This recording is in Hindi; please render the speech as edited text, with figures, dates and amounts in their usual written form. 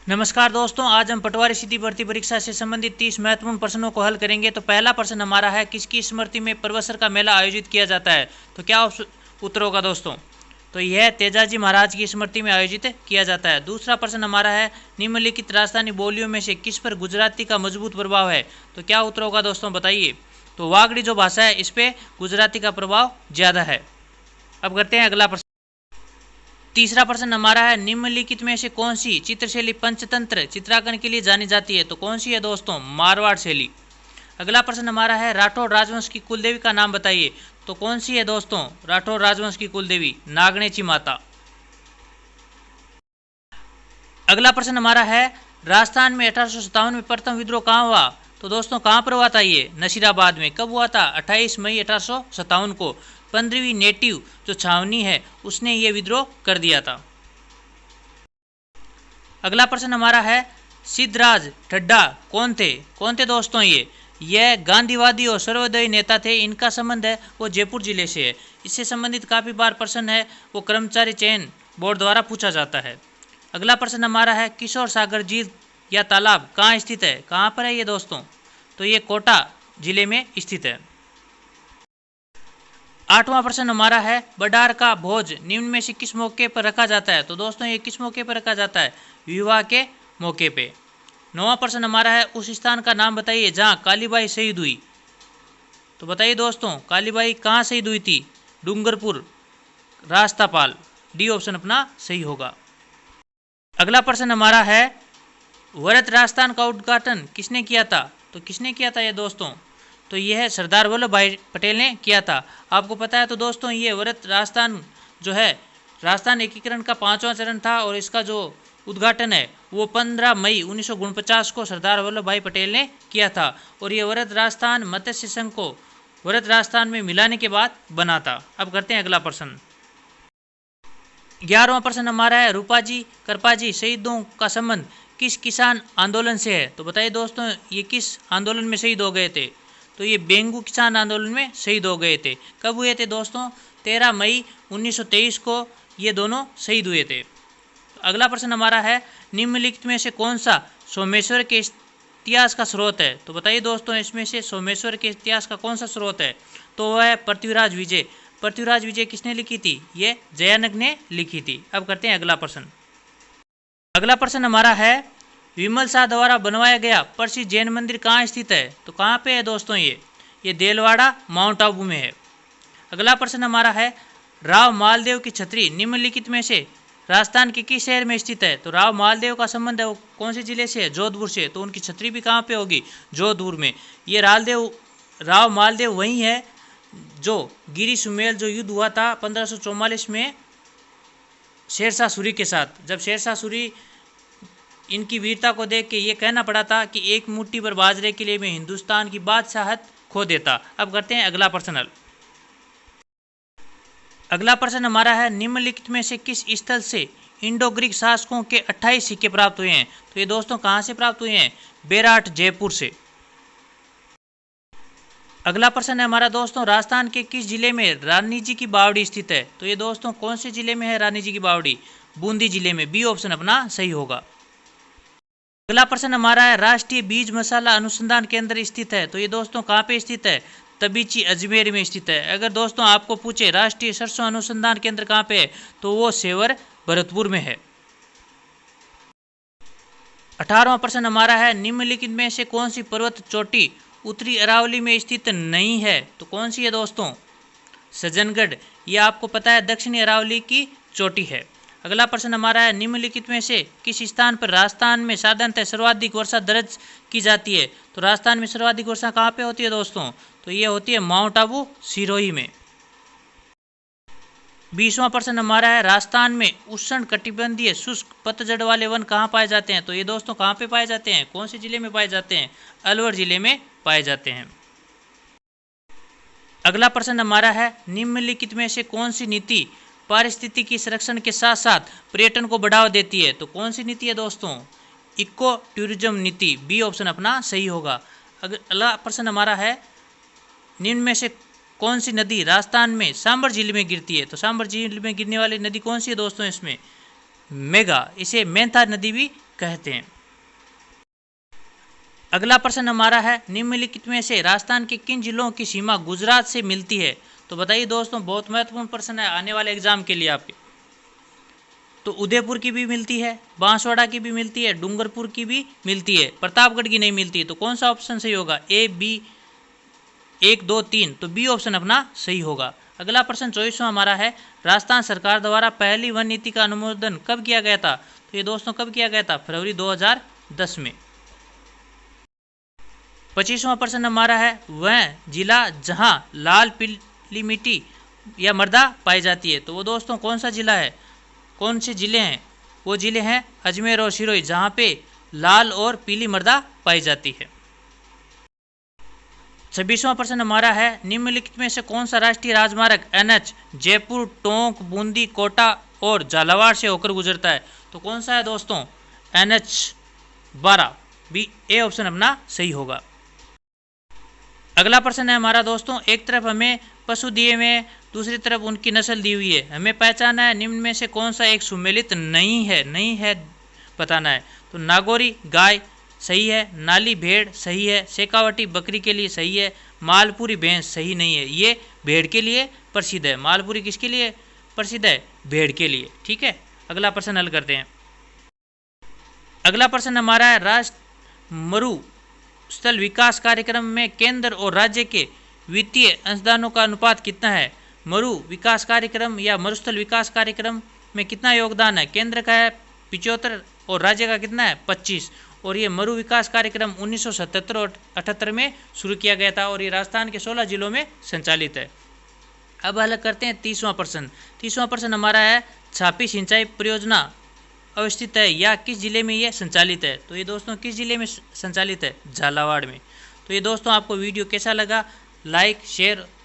नमस्कार दोस्तों, आज हम पटवारी सीधी भर्ती परीक्षा से संबंधित 30 महत्वपूर्ण प्रश्नों को हल करेंगे। तो पहला प्रश्न हमारा है, किसकी स्मृति में परवसर का मेला आयोजित किया जाता है? तो क्या उत्तर होगा दोस्तों? तो यह तेजाजी महाराज की स्मृति में आयोजित किया जाता है। दूसरा प्रश्न हमारा है, निम्नलिखित राजस्थानी बोलियों में से किस पर गुजराती का मजबूत प्रभाव है? तो क्या उत्तर होगा दोस्तों, बताइए। तो वागड़ी जो भाषा है, इस पर गुजराती का प्रभाव ज़्यादा है। अब करते हैं अगला प्रश्न। तीसरा प्रश्न हमारा है, निम्नलिखित में से कौन सी चित्रशैली पंचतंत्र चित्रांकन के लिए जानी जाती है? तो कौन सी है दोस्तों? मारवाड़ शैली। अगला प्रश्न हमारा है, राठौड़ राजवंश की कुलदेवी का नाम बताइए। तो कौन सी है दोस्तों? राठौड़ राजवंश की कुलदेवी नागणेची माता। अगला प्रश्न हमारा है, राजस्थान में 1857 में प्रथम विद्रोह कहाँ हुआ? तो दोस्तों कहाँ पर हुआ था ये? नसीराबाद में। कब हुआ था? 28 मई 1857 को। 15वीं नेटिव जो छावनी है उसने ये विद्रोह कर दिया था। अगला प्रश्न हमारा है, सिद्धराज ठड्डा कौन थे दोस्तों? यह गांधीवादी और सर्वोदयी नेता थे। इनका संबंध है वो जयपुर जिले से है। इससे संबंधित काफ़ी बार प्रश्न है वो कर्मचारी चयन बोर्ड द्वारा पूछा जाता है। अगला प्रश्न हमारा है, किशोर सागर झील या तालाब कहाँ स्थित है? कहाँ पर है ये दोस्तों? तो ये कोटा जिले में स्थित है। आठवां प्रश्न हमारा है, बडार का भोज निम्न में से किस मौके पर रखा जाता है? तो दोस्तों ये किस मौके पर रखा जाता है? विवाह के मौके पे। नौवां प्रश्न हमारा है, उस स्थान का नाम बताइए जहां कालीबाई शहीद हुई। तो बताइए दोस्तों, कालीबाई कहाँ शहीद हुई थी? डूंगरपुर, रास्तापाल। डी ऑप्शन अपना सही होगा। अगला प्रश्न हमारा है, वरत राजस्थान का उद्घाटन किसने किया था? तो किसने किया था ये दोस्तों? तो यह सरदार वल्लभ भाई पटेल ने किया था। आपको पता है तो दोस्तों, ये वरत राजस्थान जो है राजस्थान एकीकरण का 5वां चरण था और इसका जो उद्घाटन है वो 15 मई 1949 को सरदार वल्लभ भाई पटेल ने किया था। और ये वरत राजस्थान मत्स्य संघ को वरत राजस्थान में मिलाने के बाद बना था। अब करते हैं अगला प्रश्न। 11वां प्रश्न हमारा है, रूपाजी करपाजी शहीदों का संबंध किस किसान आंदोलन से है? तो बताइए दोस्तों, ये किस आंदोलन में शहीद हो गए थे? तो ये बेंगू किसान आंदोलन में शहीद हो गए थे। कब हुए थे दोस्तों? 13 मई 1923 को ये दोनों शहीद हुए थे। अगला प्रश्न हमारा है, निम्नलिखित में से कौन सा सोमेश्वर के इतिहास का स्रोत है? तो बताइए दोस्तों, इसमें से सोमेश्वर के इतिहास का कौन सा स्रोत है? तो वह है पृथ्वीराज विजय। पृथ्वीराज विजय किसने लिखी थी? ये जयानक ने लिखी थी। अब करते हैं अगला प्रश्न। अगला प्रश्न हमारा है, विमल शाह द्वारा बनवाया गया प्रसिद्ध जैन मंदिर कहाँ स्थित है? तो कहाँ पे है दोस्तों? ये देलवाड़ा माउंट आबू में है। अगला प्रश्न हमारा है, राव मालदेव की छतरी निम्नलिखित में से राजस्थान के किस शहर में स्थित है? तो राव मालदेव का संबंध है वो कौन से जिले से है? जोधपुर से। तो उनकी छतरी भी कहाँ पे होगी? जोधपुर में। ये राव मालदेव वही है जो गिरी सुमेल जो युद्ध हुआ था 1544 में शेरशाह सूरी के साथ। जब शेरशाह सूरी इनकी वीरता को देख के ये कहना पड़ा था कि एक मुट्ठी पर बाजरे के लिए मैं हिंदुस्तान की बादशाहत खो देता। अब करते हैं अगला प्रश्न। अगला प्रश्न हमारा है, निम्नलिखित में से किस स्थल से इंडो ग्रीक शासकों के 28 सिक्के प्राप्त हुए हैं? तो ये दोस्तों कहाँ से प्राप्त हुए हैं? बेराट जयपुर से। अगला प्रश्न है हमारा दोस्तों, राजस्थान के किस जिले में रानी जी की बावड़ी स्थित है? तो ये दोस्तों कौन से जिले में है रानी जी की बावड़ी? बूंदी जिले में। बी ऑप्शन अपना सही होगा। अगला प्रश्न हमारा है, राष्ट्रीय बीज मसाला अनुसंधान केंद्र स्थित है। तो ये दोस्तों कहाँ पे स्थित है? तबीची अजमेर में स्थित है। अगर दोस्तों आपको पूछे राष्ट्रीय सरसों अनुसंधान केंद्र कहाँ पे है, तो वो सेवर भरतपुर में है। 18वां प्रश्न हमारा है, निम्नलिखित में से कौन सी पर्वत चोटी उत्तरी अरावली में स्थित नहीं है? तो कौन सी है दोस्तों? सज्जनगढ़। ये आपको पता है दक्षिणी अरावली की चोटी है। अगला प्रश्न हमारा है, निम्नलिखित में से किस स्थान पर राजस्थान में साधारणतः सर्वाधिक वर्षा दर्ज की जाती है? तो राजस्थान में सर्वाधिक वर्षा कहाँ पे होती है दोस्तों? तो ये होती है माउंट आबू सिरोही में। 20वां प्रश्न हमारा है, राजस्थान में उष्ण कटिबंधीय शुष्क पतझड़ वाले वन कहाँ पाए जाते हैं? तो ये दोस्तों कहाँ पे पाए जाते हैं? कौन से जिले में पाए जाते हैं? अलवर जिले में पाए जाते हैं। अगला प्रश्न हमारा है, निम्नलिखित में से कौन सी नीति पारिस्थितिकी संरक्षण के साथ साथ पर्यटन को बढ़ावा देती है? तो कौन सी नीति है दोस्तों? इको टूरिज्म नीति। बी ऑप्शन अपना सही होगा। अगला प्रश्न हमारा है, निम्न में से कौन सी नदी राजस्थान में सांबर झील में गिरती है? तो सांबर झील में गिरने वाली नदी कौन सी है दोस्तों? इसमें मेघा, इसे मेंथा नदी भी कहते हैं। अगला प्रश्न हमारा है, निम्नलिखित में से राजस्थान के किन जिलों की सीमा गुजरात से मिलती है? तो बताइए दोस्तों, बहुत महत्वपूर्ण प्रश्न है आने वाले एग्जाम के लिए आपके। तो उदयपुर की भी मिलती है, बांसवाड़ा की भी मिलती है, डूंगरपुर की भी मिलती है, प्रतापगढ़ की नहीं मिलती। तो कौन सा ऑप्शन सही होगा? ए, बी, 1, 2, 3। तो बी ऑप्शन अपना सही होगा। अगला प्रश्न 24वां हमारा है, राजस्थान सरकार द्वारा पहली वन नीति का अनुमोदन कब किया गया था? तो ये दोस्तों कब किया गया था? फरवरी 2010 में। 25वां प्रश्न हमारा है, वह जिला जहां लाल पीली मिट्टी या मृदा पाई जाती है। तो वो दोस्तों कौन सा जिला है? कौन से जिले हैं? वो जिले हैं अजमेर और सिरोही, जहाँ पे लाल और पीली मृदा पाई जाती है। 26वां प्रश्न हमारा है, निम्नलिखित में से कौन सा राष्ट्रीय राजमार्ग NH जयपुर, टोंक, बूंदी, कोटा और झालावाड़ से होकर गुजरता है? तो कौन सा है दोस्तों? NH-12। बी, ए ऑप्शन अपना सही होगा। अगला प्रश्न है हमारा दोस्तों, एक तरफ हमें पशु दिए हुए हैं, दूसरी तरफ उनकी नस्ल दी हुई है, हमें पहचाना है निम्न में से कौन सा एक सुमेलित नहीं है बताना है। तो नागौरी गाय सही है, नाली भेड़ सही है, शेखावटी बकरी के लिए सही है, मालपुरी भैंस सही नहीं है। ये भेड़ के लिए प्रसिद्ध है। मालपुरी किसके लिए प्रसिद्ध है? भेड़ के लिए। ठीक है, अगला प्रश्न हल करते हैं। अगला प्रश्न हमारा है, राष्ट्र मरु स्थल विकास कार्यक्रम में केंद्र और राज्य के वित्तीय अंशदानों का अनुपात कितना है? मरु विकास कार्यक्रम या मरुस्थल विकास कार्यक्रम में कितना योगदान है? केंद्र का है 75 और राज्य का कितना है? 25। और ये मरु विकास कार्यक्रम 1977 और 78 में शुरू किया गया था और ये राजस्थान के 16 जिलों में संचालित है। अब हल करते हैं 30वां प्रश्न। 30वां प्रश्न हमारा है, छापी सिंचाई परियोजना अवस्थित है या किस जिले में ये संचालित है? तो ये दोस्तों किस जिले में संचालित है? झालावाड़ में। तो ये दोस्तों आपको वीडियो कैसा लगा? Like, share